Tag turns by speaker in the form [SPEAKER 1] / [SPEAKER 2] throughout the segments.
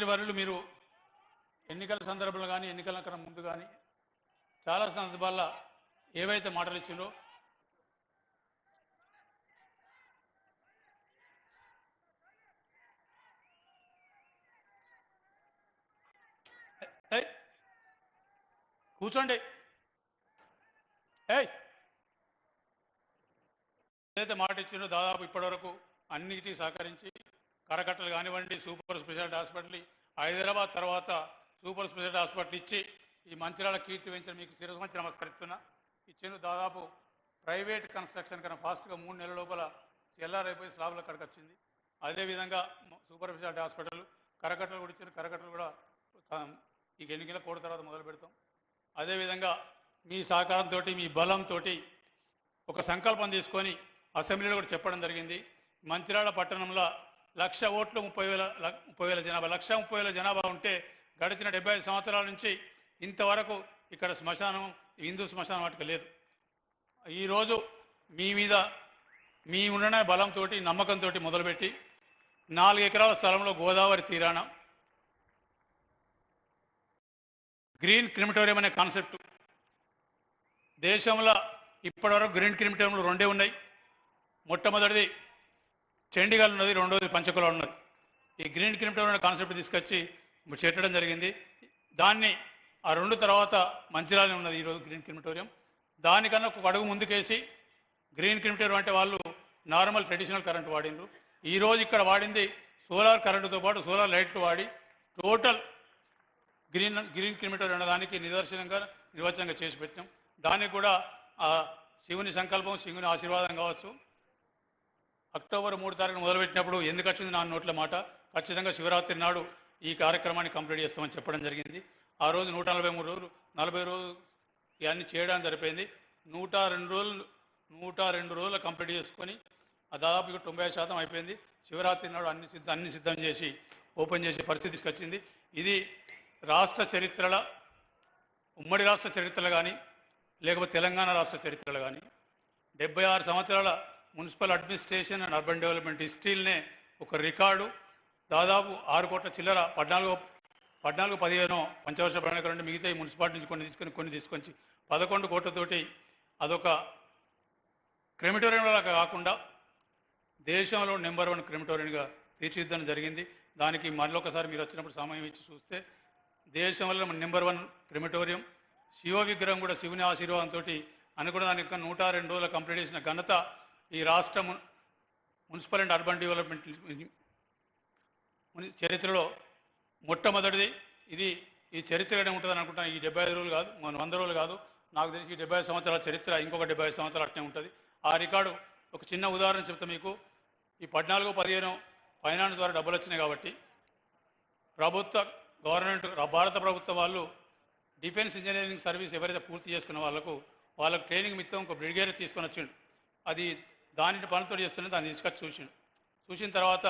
[SPEAKER 1] మంత్రివర్యులు మీరు ఎన్నికల సందర్భంలో కానీ ఎన్నికల కన్నా ముందు కానీ చాలా సందర్భాల్లో ఏవైతే మాటలు ఇచ్చిందో కూర్చోండి ఏదైతే మాట ఇచ్చిందో దాదాపు ఇప్పటివరకు అన్నిటికీ సహకరించి కరకట్టలు కానివ్వండి, సూపర్ స్పెషాలిటీ హాస్పిటల్ హైదరాబాద్ తర్వాత సూపర్ స్పెషాలిటీ హాస్పిటల్ ఇచ్చి ఈ మంత్రాల కీర్తి వెంచడం మీకు శిరస్సు మంచి నమస్కరిస్తున్నా. ఇచ్చిన దాదాపు ప్రైవేట్ కన్స్ట్రక్షన్ కన్నా ఫాస్ట్గా 3 నెలల లోపల సెల్లార్ అయిపోయి స్లాబ్ల కాడికి వచ్చింది. అదేవిధంగా సూపర్ స్పెషాలిటీ హాస్పిటల్ కరకట్టలు కూడా ఇచ్చిన కరకట్టలు కూడా ఈ ఎన్నికల కోట తర్వాత మొదలు పెడతాం. అదేవిధంగా మీ సహకారంతో మీ బలంతో ఒక సంకల్పం తీసుకొని అసెంబ్లీలో కూడా చెప్పడం జరిగింది. మంచిర్యాల పట్టణంలో 1,00,000 ఓట్లు 30,000 జనాభా 1,30,000 జనాభా ఉంటే గడిచిన 75 సంవత్సరాల నుంచి ఇంతవరకు ఇక్కడ శ్మశానం హిందూ శ్మశానం వాటికి లేదు. ఈరోజు మీ మీద మీ ఉన్న బలంతో నమ్మకంతో మొదలుపెట్టి 4 ఎకరాల స్థలంలో గోదావరి తీరాన గ్రీన్ క్రిమిటోరియం అనే కాన్సెప్ట్ దేశంలో ఇప్పటివరకు గ్రీన్ క్రిమిటోరియంలు 2 ఉన్నాయి. మొట్టమొదటిది చండీగఢ్ ఉన్నది, రెండోది పంచకుల ఉన్నది. ఈ గ్రీన్ క్రిమిటోరియం కాన్సెప్ట్ తీసుకొచ్చి పెట్టడం జరిగింది. దాన్ని ఆ 2 తర్వాత మంచిర్యాల ఉన్నది ఈరోజు గ్రీన్ క్రిమిటోరియం. దానికన్నా ఒక అడుగు ముందుకేసి గ్రీన్ క్రిమిటోరియం అంటే వాళ్ళు నార్మల్ ట్రెడిషనల్ కరెంట్ వాడిండ్రు. ఈరోజు ఇక్కడ వాడింది సోలార్ కరెంటుతో పాటు సోలార్ లైట్లు వాడి టోటల్ గ్రీన్ క్రిమిటోరియం అన్నదానికి నిదర్శనంగా నిర్వచనంగా చేసి పెట్టాం. దానికి కూడా ఆ శివుని సంకల్పం, శివుని ఆశీర్వాదం కావచ్చు. అక్టోబర్ 3 తారీఖున మొదలుపెట్టినప్పుడు ఎందుకు వచ్చింది నా నోట్ల మాట, ఖచ్చితంగా శివరాత్రి నాడు ఈ కార్యక్రమాన్ని కంప్లీట్ చేస్తామని చెప్పడం జరిగింది. ఆ రోజు 143 రోజులు 40 రోజులు ఇవన్నీ చేయడానికి సరిపోయింది. 102 రోజులు కంప్లీట్ చేసుకొని దాదాపు 90% అయిపోయింది. శివరాత్రి నాడు అన్ని సిద్ధం చేసి ఓపెన్ చేసే పరిస్థితి తీసుకొచ్చింది. ఇది రాష్ట్ర చరిత్రల ఉమ్మడి రాష్ట్ర చరిత్రలు కానీ లేకపోతే తెలంగాణ రాష్ట్ర చరిత్రలు కానీ 76 సంవత్సరాల municipal administration and urban development హిస్టరీలనే ఒక రికార్డు. దాదాపు 6 కోట్ల చిల్లర 14-15 పంచవర్ష ప్రణాళిక నుండి మిగతా ఈ మున్సిపాలిటీ నుంచి కొన్ని తీసుకొచ్చి 11 కోట్లతోటి అదొక క్రిమిటోరియంలా కాకుండా దేశంలో నెంబర్ 1 క్రిమిటోరియంగా తీర్చిదిద్దడం జరిగింది. దానికి మరొకసారి మీరు వచ్చినప్పుడు సమయం ఇచ్చి చూస్తే దేశంలో నెంబర్ 1 క్రిమిటోరియం. శివ విగ్రహం కూడా శివుని ఆశీర్వాదంతో అనుకున్న దానికి 102 రోజులు కంప్లీట్ చేసిన ఘనత ఈ రాష్ట్ర మున్సిపల్ అండ్ అర్బన్ డెవలప్మెంట్ చరిత్రలో మొట్టమొదటిది. ఈ చరిత్రగానే ఉంటుందని అనుకుంటాను. ఈ 75 రోజులు కాదు, 100 రోజులు కాదు, నాకు తెలిసి ఈ 75 సంవత్సరాల చరిత్ర ఇంకొక 75 సంవత్సరాలు అట్నే ఉంటుంది. ఆ రికార్డు ఒక చిన్న ఉదాహరణ చెప్తా మీకు. ఈ 14-15 ఫైనాన్స్ ద్వారా డబ్బులు వచ్చినాయి కాబట్టి గవర్నమెంట్ భారత ప్రభుత్వం వాళ్ళు డిఫెన్స్ ఇంజనీరింగ్ సర్వీస్ ఎవరైతే పూర్తి చేసుకున్న వాళ్ళకు ట్రైనింగ్ మిత్తం ఒక బ్రిగేడ్ తీసుకొని వచ్చిండు. అది దాని పనితో చేస్తున్నది, దాన్ని తీసుకొచ్చి చూసిన తర్వాత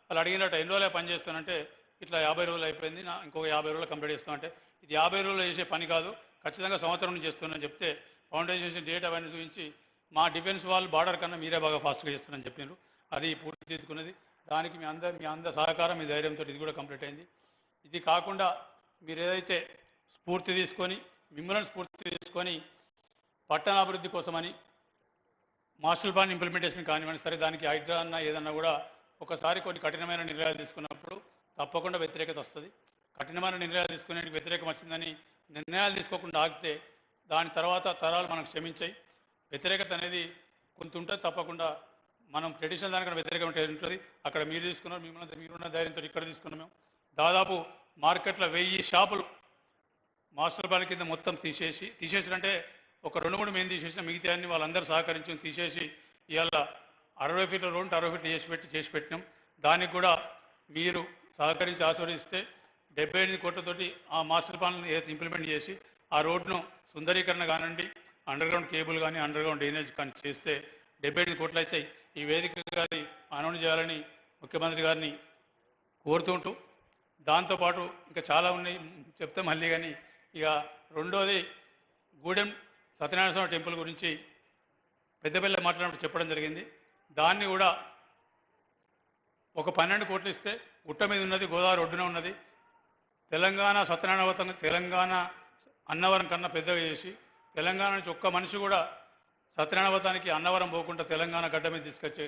[SPEAKER 1] వాళ్ళు అడిగినట్టు ఎన్ని రోజులు పని చేస్తానంటే ఇట్లా 50 రోజులు అయిపోయింది, ఇంకొక 50 రోజులు కంప్లీట్ చేస్తామంటే ఇది 50 రోజులు చేసే పని కాదు, ఖచ్చితంగా సంవత్సరం నుంచి చేస్తున్నానని చెప్తే ఫౌండేషన్ డేట్ అవన్నీ చూపించి మా డిఫెన్స్ వాళ్ళు బార్డర్ కన్నా మీరే బాగా ఫాస్ట్గా చేస్తున్నారని చెప్పినారు. అది పూర్తి తీసుకున్నది. దానికి మీ అందరి సహకారం, మీ ధైర్యంతో ఇది కూడా కంప్లీట్ అయింది. ఇది కాకుండా మీరు ఏదైతే స్ఫూర్తి తీసుకొని మిమ్మల్ని స్ఫూర్తి తీసుకొని పట్టణాభివృద్ధి కోసమని మాస్టర్ ప్లాన్ ఇంప్లిమెంటేషన్ కానివ్వండి, సరే దానికి హైడ్రా అన్న ఏదన్నా కూడా ఒకసారి కొన్ని కఠినమైన నిర్ణయాలు తీసుకున్నప్పుడు తప్పకుండా వ్యతిరేకత వస్తుంది. కఠినమైన నిర్ణయాలు తీసుకునే వ్యతిరేకం వచ్చిందని నిర్ణయాలు తీసుకోకుండా ఆగితే దాని తర్వాత తరాలు మనకు క్షమించాయి. వ్యతిరేకత అనేది కొంత ఉంటుంది, తప్పకుండా మనం ట్రెడిషనల్ దానికన్నా వ్యతిరేకం ఉంటుంది. అక్కడ మీరు తీసుకున్నారు, మీరున్న ధైర్యంతో ఇక్కడ తీసుకున్నాం. మేము దాదాపు మార్కెట్లో 1000 షాపులు మాస్టర్ ప్లాన్ కింద మొత్తం తీసేసినంటే ఒక 2-3 మేము తీసేసిన, మిగతా అన్ని వాళ్ళందరూ సహకరించి తీసేసి ఇవాళ 60 ఫీట్ల రోడ్డు 60 ఫీట్లు చేసి పెట్టినాం. దానికి కూడా మీరు సహకరించి ఆశీర్వదిస్తే 78 కోట్లతోటి ఆ మాస్టర్ ప్లాన్ ఏదైతే ఇంప్లిమెంట్ చేసి ఆ రోడ్డును సుందరీకరణ కానివ్వండి, అండర్గ్రౌండ్ కేబుల్ కానీ అండర్గ్రౌండ్ డ్రైనేజ్ కానీ చేస్తే 78 కోట్లు అవుతాయి. ఈ వేదిక గారి అనౌన్స్ చేయాలని ముఖ్యమంత్రి గారిని కోరుతుంటూ, దాంతోపాటు ఇంకా చాలా ఉన్నాయి చెప్తే మళ్ళీ. కానీ ఇక రెండోది గూడెం సత్యనారాయణ స్వామి టెంపుల్ గురించి పెద్దపల్లి మాట్లాడినప్పుడు చెప్పడం జరిగింది. దాన్ని కూడా ఒక 12 కోట్లు ఇస్తే గుట్ట మీద ఉన్నది, గోదావరి ఒడ్డున ఉన్నది. తెలంగాణ సత్యనారాయణ వ్రతం తెలంగాణ అన్నవరం కన్నా పెద్దగా చేసి తెలంగాణ నుంచి ఒక్క మనిషి కూడా సత్యనారాయణ వ్రతానికి అన్నవరం పోకుండా తెలంగాణ గడ్డ మీద తీసుకొచ్చే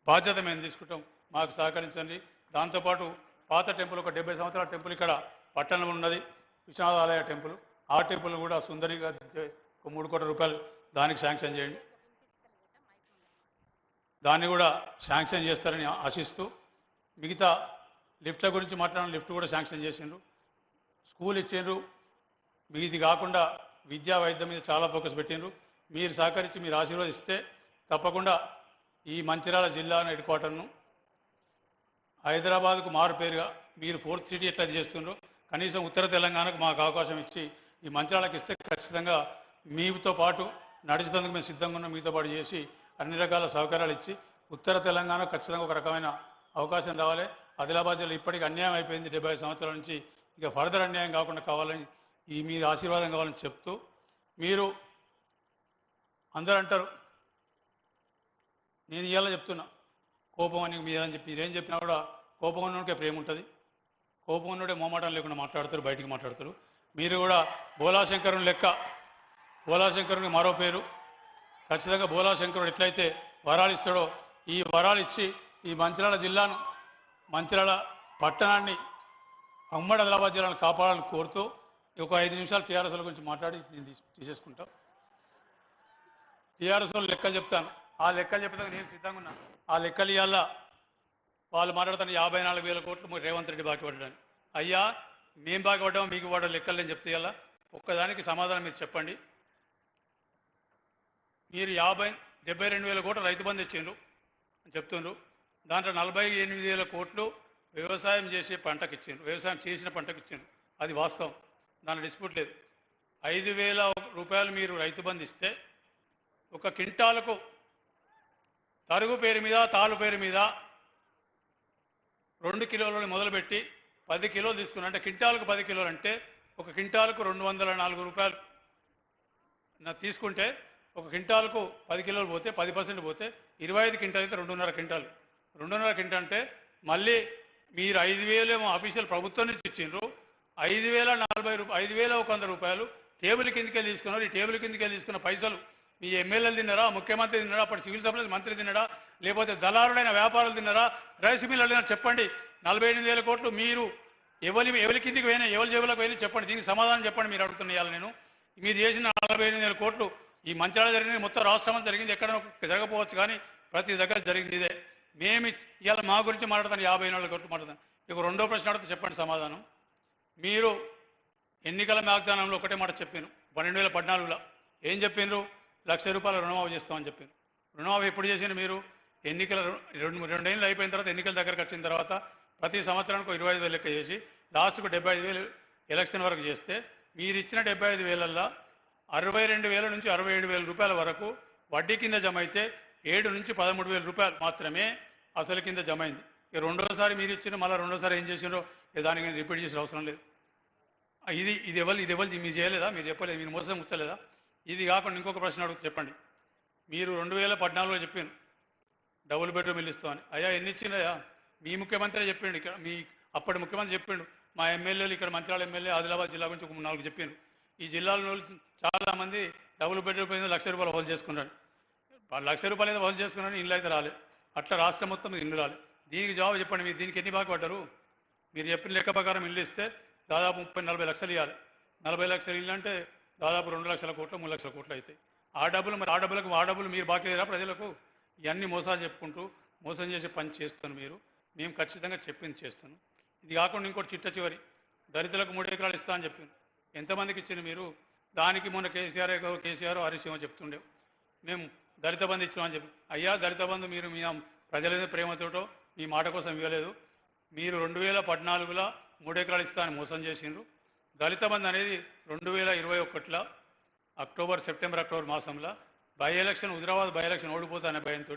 [SPEAKER 1] బాధ్యత మేము తీసుకుంటాం. మాకు సహకరించండి. దాంతోపాటు పాత టెంపుల్ ఒక 70 సంవత్సరాల టెంపుల్ ఇక్కడ పట్టణంలో ఉన్నది, విశ్వనాథ ఆలయ టెంపుల్. ఆ టెంపుల్ కూడా సుందరిగా ఒక 3 కోట్ల రూపాయలు దానికి శాంక్షన్ చేయండి. దాన్ని కూడా శాంక్షన్ చేస్తారని ఆశిస్తూ, మిగతా లిఫ్ట్ల గురించి మాట్లాడిన లిఫ్ట్ కూడా శాంక్షన్ చేసిండ్రు, స్కూల్ ఇచ్చిండ్రు. మీది కాకుండా విద్యా వైద్యం మీద చాలా ఫోకస్ పెట్టిండ్రు. మీరు సహకరించి మీరు ఆశీర్వదిస్తే తప్పకుండా ఈ మంచిర్యాల జిల్లా హెడ్ క్వార్టర్ను హైదరాబాద్కు మారు పేరుగా మీరు 4th సిటీ ఎట్లా చేస్తుండ్రో కనీసం ఉత్తర తెలంగాణకు మాకు అవకాశం ఇచ్చి ఈ మంచిర్యాలకు ఇస్తే ఖచ్చితంగా మీతో పాటు నడిచేందుకు మేము సిద్ధంగా ఉన్నాం. మీతో పాటు చేసి అన్ని రకాల సౌకర్యాలు ఇచ్చి ఉత్తర తెలంగాణ ఖచ్చితంగా ఒక రకమైన అవకాశం రావాలి. ఆదిలాబాద్ జిల్లా ఇప్పటికీ అన్యాయం అయిపోయింది 75 సంవత్సరాల నుంచి, ఇక ఫర్దర్ అన్యాయం కాకుండా కావాలని ఈ మీ ఆశీర్వాదం కావాలని చెప్తూ, మీరు అందరూ అంటారు నేను ఇవాళ చెప్తున్నా కోపం అని మీదని చెప్పి మీరేం చెప్పినా కూడా కోపం ఉన్నోడికే ప్రేమ ఉంటుంది. కోపం ఉన్నోడే మోమాటం లేకుండా మాట్లాడతారు, బయటికి మాట్లాడతారు. మీరు కూడా బోలాశంకరుని లెక్క, బోలాశంకరుని మరో పేరు ఖచ్చితంగా బోలాశంకరుడు ఎట్లయితే వరాలు ఇస్తాడో ఈ వరాలు ఇచ్చి ఈ మంచిర్యాల జిల్లాను, మంచిర్యాల పట్టణాన్ని, ఉమ్మడి ఆదిలాబాద్ జిల్లాను కాపాడాలని కోరుతూ ఒక 5 నిమిషాలు టీఆర్ఎస్ గురించి మాట్లాడి నేను తీసేసుకుంటాం. టీఆర్ఎస్ లెక్కలు చెప్తాను. ఆ లెక్కలు చెప్పడానికి నేను సిద్ధంగా ఉన్నా. ఆ లెక్కలు ఇవాళ వాళ్ళు మాట్లాడుతాను 54,000 కోట్లు రేవంత్ రెడ్డి బాకీ పడ్డాను. అయ్యా మేము బాకీ పడ్డాము, మీకు పడ్డ లెక్కలు నేను చెప్తే ఇవాళ ఒక్కదానికి సమాధానం మీరు చెప్పండి. మీరు 72,000 కోట్లు రైతు బంధు ఇచ్చిండ్రు అని చెప్తుండ్రు. దాంట్లో 48,000 కోట్లు వ్యవసాయం చేసే పంటకు ఇచ్చిండ్రు, వ్యవసాయం చేసిన పంటకు ఇచ్చిండ్రు. అది వాస్తవం, దాని డిస్ప్యూట్ లేదు. 5,000 రూపాయలు మీరు రైతు బంధు ఇస్తే ఒక క్వింటాలకు తరుగు పేరు మీద, తాలు పేరు మీద 2 కిలోలను మొదలుపెట్టి 10 కిలోలు తీసుకున్నా అంటే క్వింటాలకు 10 కిలోలు అంటే ఒక క్వింటాలకు 204 రూపాయలు తీసుకుంటే ఒక క్వింటాలకు 10 కిలోలు పోతే 10% పోతే 25 క్వింటాలు అయితే 2.5 క్వింటాలు. 2.5 క్వింటాల్ అంటే మళ్ళీ మీరు 5,000 ఏమో అఫీషియల్ ప్రభుత్వం నుంచి ఇచ్చిండ్రు, 5,100 రూపాయలు టేబుల్ కిందకే తీసుకున్నారు. ఈ టేబుల్ కిందకే తీసుకున్న పైసలు మీ ఎమ్మెల్యేలు తిన్నారా, ముఖ్యమంత్రి తిన్నారా, అప్పుడు సివిల్ సప్లైస్ మంత్రి తిన్నాడా, లేకపోతే దళారులైన వ్యాపారులు తిన్నారా, రైస్ మిల్లు తిన్నారా? చెప్పండి. 48,000 కోట్లు మీరు ఎవరి కిందికి పోయినా, ఎవరి జేబులకు పోయినా చెప్పండి. దీనికి సమాధానం చెప్పండి. మీరు అడుగుతున్నాయాలి నేను. మీరు చేసిన 48,000 కోట్లు ఈ మంచిర్యాల జరిగింది, మొత్తం రాష్ట్రం జరిగింది, ఎక్కడ జరగకపోవచ్చు కానీ ప్రతి దగ్గర జరిగింది ఇదే. మేము ఇవాళ మా గురించి మాట్లాడతాను, 54 కోట్లు మాట్లాడతాను. ఇక రెండో ప్రశ్న అడిగితే చెప్పండి సమాధానం. మీరు ఎన్నికల వాగ్దానంలో ఒకటే మాట చెప్పాను. 2014లో ఏం చెప్పిండ్రు? 1,00,000 రూపాయలు రుణమాఫీ చేస్తామని చెప్పారు. రుణమాఫీ ఎప్పుడు చేసిన మీరు? ఎన్నికల 2 ఏళ్ళు అయిపోయిన తర్వాత, ఎన్నికల దగ్గరకు వచ్చిన తర్వాత ప్రతి సంవత్సరానికి 25,000 లెక్క చేసి లాస్ట్కు 75,000 ఎలక్షన్ వరకు చేస్తే మీరు ఇచ్చిన 75,000ల్లో 62,000 నుంచి 67,000 రూపాయల వరకు వడ్డీ కింద జమ అయితే 7 నుంచి 13,000 రూపాయలు మాత్రమే అసలు కింద జమ అయింది. ఇక రెండోసారి మీరు ఇచ్చిన మళ్ళీ రెండోసారి ఏం చేసిండ్రో దానికి రిపీట్ చేసిన అవసరం లేదు. ఇది ఎవరు మీరు చేయలేదా? మీరు చెప్పలేదు, మీరు మోసం ముచ్చలేదా? ఇది కాకుండా ఇంకొక ప్రశ్న అడుగుతూ చెప్పండి. మీరు 2014లో చెప్పాను డబుల్ బెడ్రూమ్ ఇల్లు ఇస్తామని. అయ్యా ఎన్ని ఇచ్చిందయ్యా? మీ ముఖ్యమంత్రి చెప్పిండు, ఇక్కడ మీ అప్పటి ముఖ్యమంత్రి చెప్పిండు. మా ఎమ్మెల్యేలు ఇక్కడ మంచిర్యాల ఎమ్మెల్యే ఆదిలాబాద్ జిల్లా గురించి ఒక 3-4 చెప్పాను. ఈ జిల్లాలో చాలామంది డబుల్ బెడ్రూమ్ పైన 1,00,000 రూపాయలు వసూలు చేసుకున్నాడు. 1,00,000 రూపాయలు అయితే వసూలు చేసుకున్నాను, ఇల్లు అయితే రాలేదు. అట్లా రాష్ట్రం మొత్తం ఇల్లు రాలేదు. దీనికి జవాబు చెప్పండి. మీరు దీనికి ఎన్ని బాకీ పడ్డారు? మీరు చెప్పిన లెక్క ప్రకారం ఇల్లు ఇస్తే దాదాపు 30-40 లక్షలు ఇవ్వాలి. 40 లక్షలు ఇల్లు అంటే దాదాపు 2,00,000 కోట్లు 3,00,000 కోట్లు అవుతాయి. ఆ డబ్బులు మీరు బాకీ లేరా ప్రజలకు? ఇవన్నీ మోసాలు చెప్పుకుంటూ మోసం చేసే పని చేస్తాను మీరు. మేము ఖచ్చితంగా చెప్పింది చేస్తాను. ఇది కాకుండా ఇంకోటి చిట్ట చివరి దళితులకు 3 ఎకరాలు ఇస్తా అని చెప్పింది. ఎంతమందికి ఇచ్చింది మీరు? దానికి మొన్న కేసీఆర్ హరీష్ ఏమో చెప్తుండేవు మేము దళిత బంధు ఇచ్చినామని చెప్పి. అయ్యా దళిత బంధు మీరు మీ ప్రజల మీద ప్రేమతోటో మీ మాట కోసం ఇవ్వలేదు. మీరు 2014లో 3 ఎకరాలు ఇస్తా అని మోసం చేసిండ్రు. దళిత బంధు అనేది 2021లో సెప్టెంబర్ అక్టోబర్ మాసంలో హుజరాబాద్ బై ఎలక్షన్ ఓడిపోతా అనే భయంతో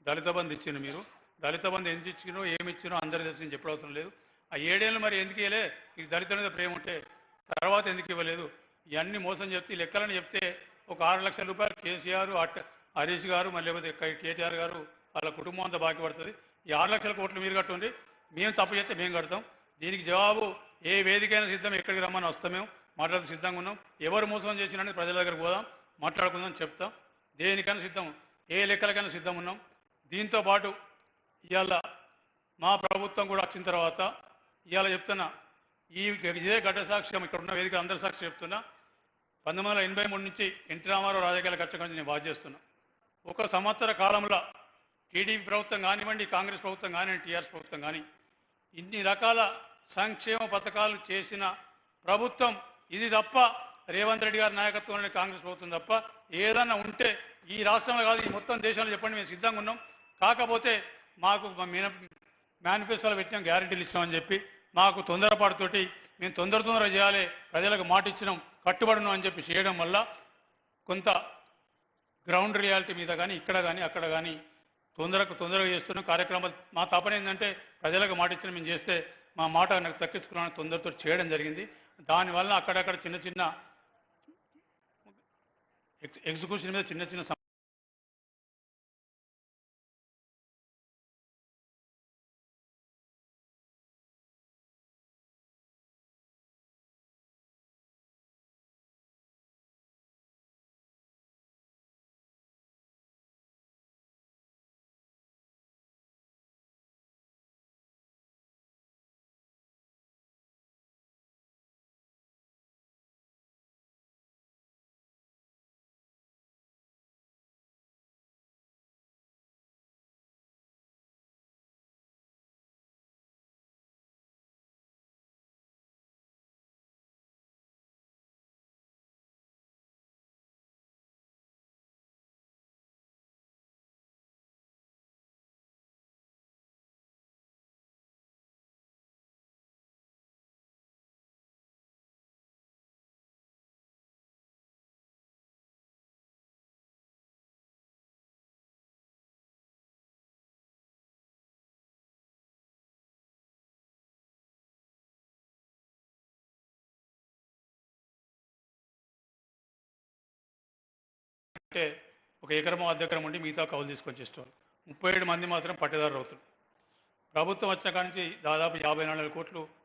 [SPEAKER 1] దళిత బంధు ఇచ్చిండ్రు. మీరు దళిత బంధు ఎందుకు ఇచ్చినో ఏమి ఇచ్చినో అందరి దర్శనం చెప్పవలసిన లేదు. ఆ 7 ఏళ్ళు మరి ఎందుకు ఇవ్వలే? మీకు దళితుల మీద ప్రేమ ఉంటే తర్వాత ఎందుకు ఇవ్వలేదు? ఇవన్నీ మోసం చెప్తే లెక్కలని చెప్తే ఒక 6 లక్షల రూపాయలు కేసీఆర్, హరీష్ గారు, మళ్ళీ లేకపోతే కేటీఆర్ గారు వాళ్ళ కుటుంబం అంతా బాకీ పడుతుంది. ఈ 6 లక్షల కోట్లు మీరు కట్టుండి, మేము తప్పు చేస్తే మేము కడతాం. దీనికి జవాబు ఏ వేదికైనా సిద్ధం, ఎక్కడికి రమ్మని వస్తాం, మేము మాట్లాడితే సిద్ధంగా ఉన్నాం. ఎవరు మోసం చేసినట్టు ప్రజల దగ్గరకు పోదాం, మాట్లాడుకుందాం, చెప్తాం. దేనికైనా సిద్ధం, ఏ లెక్కలకైనా సిద్ధం ఉన్నాం. దీంతో పాటు ఇవాళ మా ప్రభుత్వం కూడా వచ్చిన తర్వాత ఇవాళ చెప్తున్నా, ఇదే ఘట సాక్ష్యం, ఇక్కడ ఉన్న వేదిక అందరి సాక్షి చెప్తున్నా. 1983 నుంచి ఎన్టీ రామారావు రాజకీయాల కక్ష నుంచి నేను బాధ చేస్తున్నా. ఒక సంవత్సర కాలంలో టీడీపీ ప్రభుత్వం కానివ్వండి, కాంగ్రెస్ ప్రభుత్వం కానివ్వండి, టీఆర్ఎస్ ప్రభుత్వం కానీ ఇన్ని రకాల సంక్షేమ పథకాలు చేసిన ప్రభుత్వం ఇది తప్ప, రేవంత్ రెడ్డి గారి నాయకత్వంలోని కాంగ్రెస్ ప్రభుత్వం తప్ప ఏదన్నా ఉంటే ఈ రాష్ట్రంలో కాదు, ఈ మొత్తం దేశంలో చెప్పండి, మేము సిద్ధంగా ఉన్నాం. కాకపోతే మాకు మేనిఫెస్టోలో పెట్టినాం, గ్యారెంటీలు ఇచ్చినామని చెప్పి మాకు తొందరపాటుతోటి మేము తొందరగా చేయాలి, ప్రజలకు మాట ఇచ్చినాం, కట్టుబడున్నాం అని చెప్పి చేయడం వల్ల కొంత గ్రౌండ్ రియాలిటీ మీద కానీ ఇక్కడ కానీ అక్కడ కానీ తొందరగా చేస్తున్నాం కార్యక్రమాలు. మా తపన ఏంటంటే ప్రజలకు మాట ఇచ్చిన మేము చేస్తే మా మాట నాకు తక్కించుకున్నాను తొందరతో చేయడం జరిగింది. దానివల్ల అక్కడక్కడ చిన్న చిన్న ఎగ్జిక్యూషన్ మీద చిన్న చిన్న అంటే ఒక ఎకరం అర్ధ ఎకరం ఉండి మిగతా కౌలు తీసుకొని చేసేవాళ్ళు. 37 మంది మాత్రం పట్టేదారు అవుతారు. ప్రభుత్వం వచ్చిన కాడి నుంచి దాదాపు 54 కోట్లు